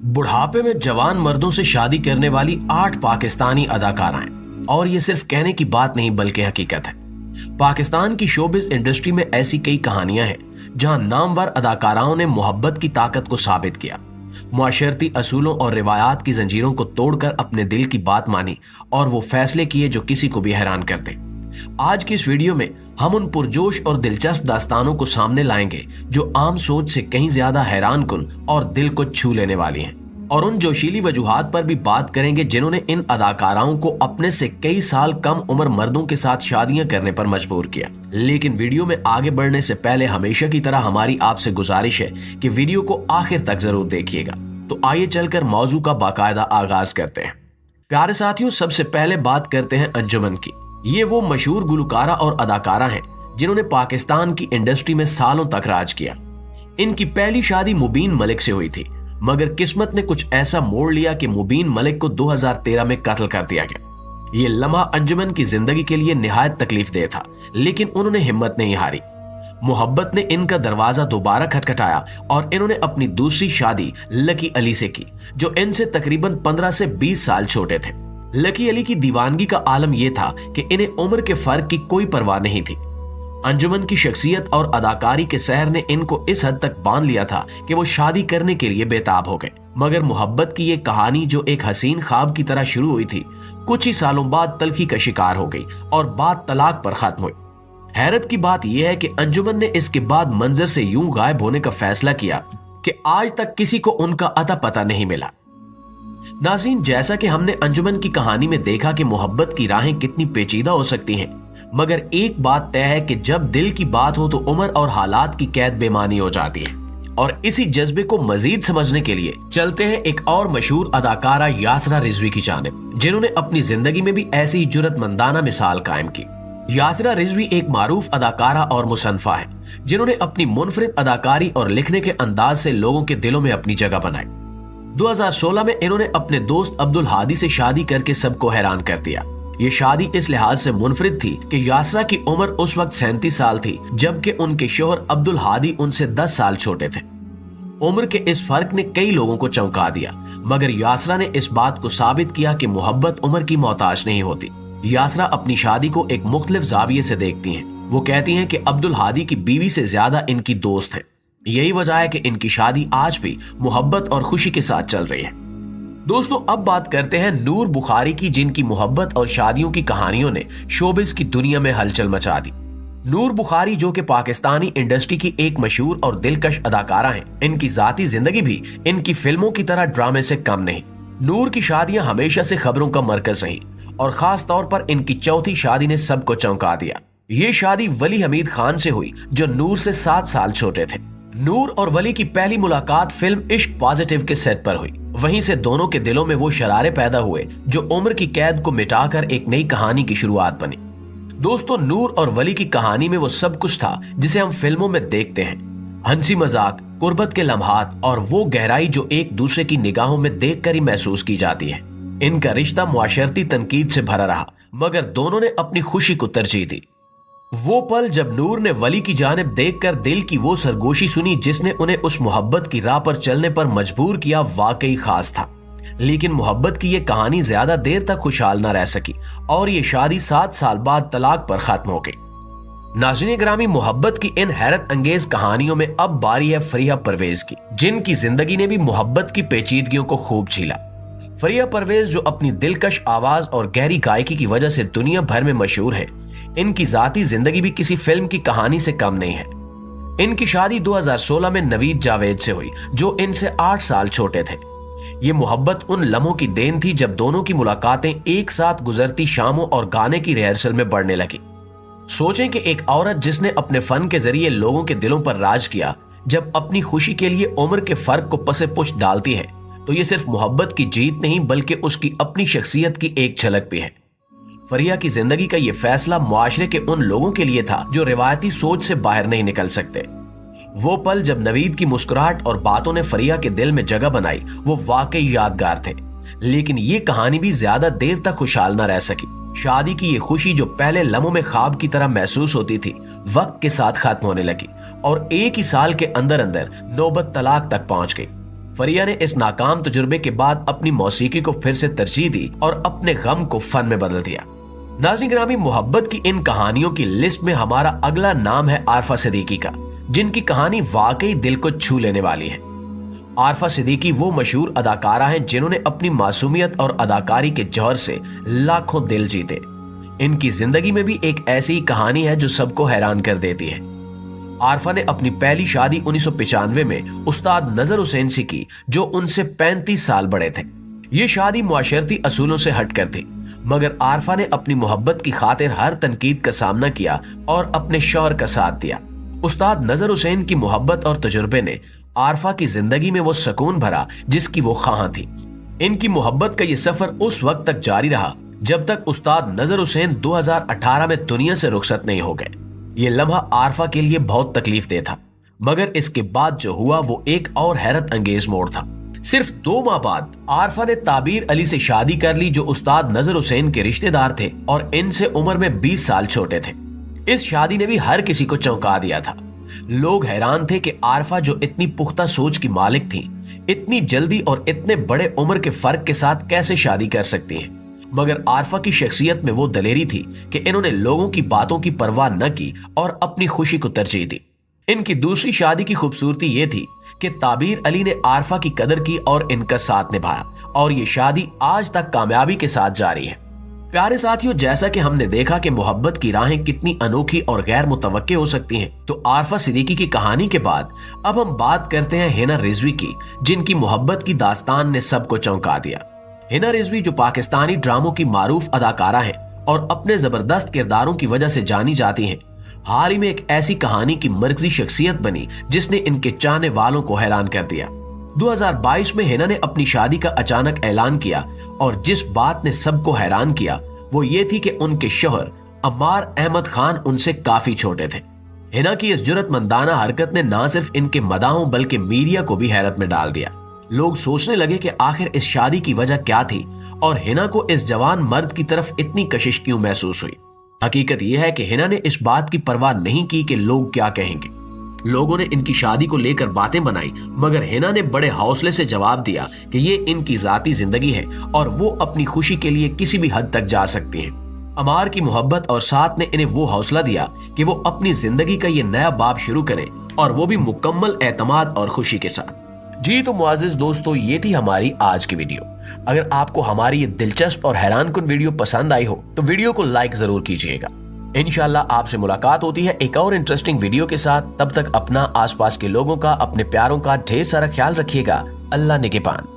बुढ़ापे में जवान मर्दों से शादी करने वाली 8 पाकिस्तानी अदाकाराएं, और ये सिर्फ कहने की बात नहीं बल्कि हकीकत है। पाकिस्तान की शोबिज इंडस्ट्री में ऐसी कई कहानियां हैं जहां नामवर अदाकाराओं ने मोहब्बत की ताकत को साबित किया, मुआशरती असूलों और रिवायात की जंजीरों को तोड़कर अपने दिल की बात मानी और वो फैसले किए जो किसी को भी हैरान कर दे। आज की इस वीडियो में हम उन पुरजोश और दिलचस्प दास्तानों को सामने लाएंगे जो आम सोच से कहीं ज्यादा हैरान कुन और दिल को छू लेने वाली हैं, और उन जोशीली वजूहात पर भी बात करेंगे जिन्होंने इन अदाकाराओं को अपने से कई साल कम उम्र मर्दों के साथ शादियां करने पर मजबूर किया। लेकिन वीडियो में आगे बढ़ने से पहले हमेशा की तरह हमारी आपसे गुजारिश है कि वीडियो को आखिर तक जरूर देखिएगा। तो आइए चलकर मौजू का बाकायदा आगाज करते हैं। प्यारे साथियों, सबसे पहले बात करते हैं अंजुमन की। ये वो मशहूर गुलकारा और अदाकारा हैं जिन्होंने पाकिस्तान की इंडस्ट्री में सालों तक राज किया। इनकी पहली शादी मुबीन मलिक से हुई थी, मगर किस्मत ने कुछ ऐसा मोड़ लिया कि मुबीन मलिक को 2013 में कत्ल कर दिया गया। ये लम्हा अंजुमन की जिंदगी के लिए निहायत तकलीफदेह था, लेकिन उन्होंने हिम्मत नहीं हारी। मोहब्बत ने इनका दरवाजा दोबारा खटखटाया और इन्होंने अपनी दूसरी शादी लकी अली से की, जो इनसे तकरीबन 15 से 20 साल छोटे थे। लकी अली की दीवानगी का आलम यह था कि इन्हें उम्र के फर्क की कोई परवाह नहीं थी। अंजुमन की शख्सियत और अदाकारी के सहर ने इनको इस हद तक बांध लिया था कि वो शादी करने के लिए बेताब हो गए। मगर मोहब्बत की ये कहानी जो एक हसीन ख्वाब की तरह शुरू हुई थी, कुछ ही सालों बाद तल्खी का शिकार हो गई और बात तलाक पर खत्म हुई। हैरत की बात यह है कि अंजुमन ने इसके बाद मंजर से यूं गायब होने का फैसला किया कि आज तक किसी को उनका अता पता नहीं मिला। नाज़रीन, जैसा कि हमने अंजुमन की कहानी में देखा कि मोहब्बत की राहें कितनी पेचीदा हो सकती हैं, मगर एक बात तय है कि जब दिल की बात हो तो उम्र और हालात की कैद बेमानी हो जाती है। और इसी जज्बे को मजीद समझने के लिए चलते हैं एक और मशहूर अदाकारा यासरा रिजवी की जानिब, जिन्होंने अपनी जिंदगी में भी ऐसी ही जुर्रतमंदाना मिसाल कायम की। यासरा रिजवी एक मारूफ अदाकारा और मुसन्फा है जिन्होंने अपनी मुनफरिद अदाकारी और लिखने के अंदाज से लोगों के दिलों में अपनी जगह बनाई। 2016 में इन्होंने अपने दोस्त अब्दुल हादी से शादी करके सबको हैरान कर दिया। ये शादी इस लिहाज से मुनफरिद थी कि यासरा की उम्र उस वक्त 37 साल थी, जबकि उनके शोहर अब्दुल हादी उनसे 10 साल छोटे थे। उम्र के इस फर्क ने कई लोगों को चौंका दिया, मगर यासरा ने इस बात को साबित किया कि मोहब्बत उम्र की मोहताज नहीं होती। यासरा अपनी शादी को एक मुख्तलिफ जाविये से देखती हैं। वो कहती हैं कि अब्दुल हादी की बीवी से ज्यादा इनकी दोस्त है। यही वजह है कि इनकी शादी आज भी मोहब्बत और खुशी के साथ चल रही है। दोस्तों, अब बात करते हैं नूर बुखारी की, जिनकी मोहब्बत और शादियों की कहानियों ने शोबिस की दुनिया में हलचल मचा दी। नूर बुखारी, जो कि पाकिस्तानी इंडस्ट्री की एक मशहूर और दिलकश अदाकारा हैं, इनकी जाती जिंदगी भी इनकी फिल्मों की तरह ड्रामे से कम नहीं। नूर की शादियां हमेशा से खबरों का मरकज रही और खास तौर पर इनकी चौथी शादी ने सबको चौंका दिया। ये शादी वली हमीद खान से हुई, जो नूर से 7 साल छोटे थे। नूर और वली की पहली मुलाकात फिल्म इश्क पॉजिटिव के सेट पर हुई। वहीं से दोनों के दिलों में वो शरारे पैदा हुए जो उम्र की कैद को मिटाकर एक नई कहानी की शुरुआत बनी। दोस्तों, नूर और वली की कहानी में वो सब कुछ था जिसे हम फिल्मों में देखते हैं। हंसी मजाक, कुर्बत के लम्हात और वो गहराई जो एक दूसरे की निगाहों में देखकर ही महसूस की जाती है। इनका रिश्ता मुआशरती तनकीद से भरा रहा, मगर दोनों ने अपनी खुशी को तरजीह दी। वो पल जब नूर ने वली की जानिब देखकर दिल की वो सरगोशी सुनी जिसने उन्हें उस मोहब्बत की राह पर चलने पर मजबूर किया, वाकई खास था। लेकिन मोहब्बत की ये कहानी ज्यादा देर तक खुशहाल न रह सकी और ये शादी 7 साल बाद तलाक पर खत्म हो गई। नाज़रीन ग्रामी, मोहब्बत की इन हैरत अंगेज कहानियों में अब बारी है फरिया परवेज की, जिनकी जिंदगी ने भी मोहब्बत की पेचीदगियों को खूब झीला। फरिया परवेज, जो अपनी दिलकश आवाज और गहरी गायकी की वजह से दुनिया भर में मशहूर है, इनकी जाती जिंदगी भी किसी फिल्म की कहानी से कम नहीं है। इनकी शादी 2016 में नवीद जावेद से हुई, जो इनसे 8 साल छोटे थे। ये मोहब्बत उन लम्हों की देन थी जब दोनों की मुलाकातें एक साथ गुजरती शामों और गाने की रिहर्सल में बढ़ने लगी। सोचें कि एक औरत जिसने अपने फन के जरिए लोगों के दिलों पर राज किया, जब अपनी खुशी के लिए उम्र के फर्क को पसे पुश डालती है, तो ये सिर्फ मोहब्बत की जीत नहीं बल्कि उसकी अपनी शख्सियत की एक झलक भी है। फरिया की जिंदगी का ये फैसला मुआशरे के उन लोगों के लिए था जो रिवायती सोच से बाहर नहीं निकल सकते। वो पल जब नवीद की मुस्कुराहट और बातों ने फरिया के दिल में जगह बनाई, वो वाकई यादगार थे। लेकिन ये कहानी भी ज्यादा देर तक खुशहाल न रह सकी। शादी की ये खुशी जो पहले लम्हों में ख्वाब की तरह महसूस होती थी, वक्त के साथ खत्म होने लगी और एक ही साल के अंदर अंदर नौबत तलाक तक पहुंच गई। फरिया ने इस नाकाम तजुर्बे के बाद अपनी मौसीकी को फिर से तरजीह दी और अपने गम को फन में बदल दिया। नाज़रीन ग्रामी, मोहब्बत की इन कहानियों की लिस्ट में हमारा अगला नाम है आरफा सिद्दीकी का, जिनकी कहानी वाकई दिल को छू लेने वाली है। आरफा सिद्दीकी वो मशहूर अदाकारा हैं जिन्होंने अपनी मासूमियत और अदाकारी के जौहर से लाखों दिल जीते। इनकी जिंदगी में भी एक ऐसी ही कहानी है जो सबको हैरान कर देती है। आरफा ने अपनी पहली शादी 1995 में उस्ताद नजर हुसैन से की, जो उनसे 35 साल बड़े थे। ये शादी मुआशरती असूलों से हटकर थी, मगर आरफा ने अपनी मोहब्बत की खातिर हर तनकीद का सामना किया और अपने शौहर का साथ दिया। उस्ताद नजर हुसैन की मोहब्बत और तजुर्बे ने आरफा की जिंदगी में वो सुकून भरा जिसकी वो ख्वाहां थी। इनकी मोहब्बत का ये सफर उस वक्त तक जारी रहा जब तक उस्ताद नजर हुसैन 2018 में दुनिया से रुखसत नहीं हो गए। ये लम्हा आरफा के लिए बहुत तकलीफ दे था, मगर इसके बाद जो हुआ वो एक और हैरत अंगेज मोड़ था। सिर्फ 2 माह बाद आरफा ने ताबीर अली से शादी कर ली, जो उस्ताद नजर हुसैन के रिश्तेदार थे और इनसे उम्र में 20 साल छोटे थे। इस शादी ने भी हर किसी को चौंका दिया था। लोग हैरान थे कि आरफा, जो इतनी पुख्ता सोच की मालिक थी, इतनी जल्दी और इतने बड़े उम्र के फर्क के साथ कैसे शादी कर सकती हैं। मगर आरफा की शख्सियत में वो दलेरी थी कि इन्होंने लोगों की बातों की परवाह न की और अपनी खुशी को तरजीह दी। इनकी दूसरी शादी की खूबसूरती ये थी कि ताबीर अली ने आरफा की कदर की और इनका साथ निभाया, और ये शादी आज तक कामयाबी के साथ जारी है। प्यारे साथियों, जैसा कि हमने देखा कि मोहब्बत की राहें कितनी अनोखी और गैर मुतवक्के हो सकती हैं, तो आरफा सिद्दीकी की कहानी के बाद अब हम बात करते हैं हिना रिजवी की, जिनकी मोहब्बत की दास्तान ने सबको चौंका दिया। हिना रिजवी, जो पाकिस्तानी ड्रामों की मारूफ अदाकारा हैं और अपने जबरदस्त किरदारों की वजह से जानी जाती हैं, हाल ही में एक ऐसी कहानी की मरकजी शख्सियत बनी जिसने इनके चाहने वालों को हैरान कर दिया। 2022 में हिना ने अपनी शादी का अचानक ऐलान किया, और जिस बात ने सबको हैरान किया वो ये थी कि उनके शौहर अम्मार अहमद खान उनसे काफी छोटे थे। हिना की इस जुर्रतमंदाना हरकत ने न सिर्फ इनके मदाहों बल्कि मीडिया को भी हैरत में डाल दिया। लोग सोचने लगे कि आखिर इस शादी की वजह क्या थी और हिना को इस जवान मर्द की तरफ इतनी कशिश क्यों महसूस हुई। हकीकत यह है कि हिना ने इस बात की परवाह नहीं की कि लोग क्या कहेंगे। लोगों ने इनकी शादी को लेकर बातें बनाई, मगर हिना ने बड़े हौसले से जवाब दिया कि ये इनकी जाती जिंदगी है और वो अपनी खुशी के लिए किसी भी हद तक जा सकती हैं। अमार की मोहब्बत और साथ ने इन्हें वो हौसला दिया कि वो अपनी जिंदगी का ये नया बाब शुरू करें, और वो भी मुकम्मल एतमाद और खुशी के साथ। जी तो मुआज़िज़ दोस्तों, ये थी हमारी आज की वीडियो। अगर आपको हमारी ये दिलचस्प और हैरानकुन वीडियो पसंद आई हो तो वीडियो को लाइक जरूर कीजिएगा। इंशाल्लाह आपसे मुलाकात होती है एक और इंटरेस्टिंग वीडियो के साथ। तब तक अपना, आसपास के लोगों का, अपने प्यारों का ढेर सारा ख्याल रखिएगा। अल्लाह निगहबान।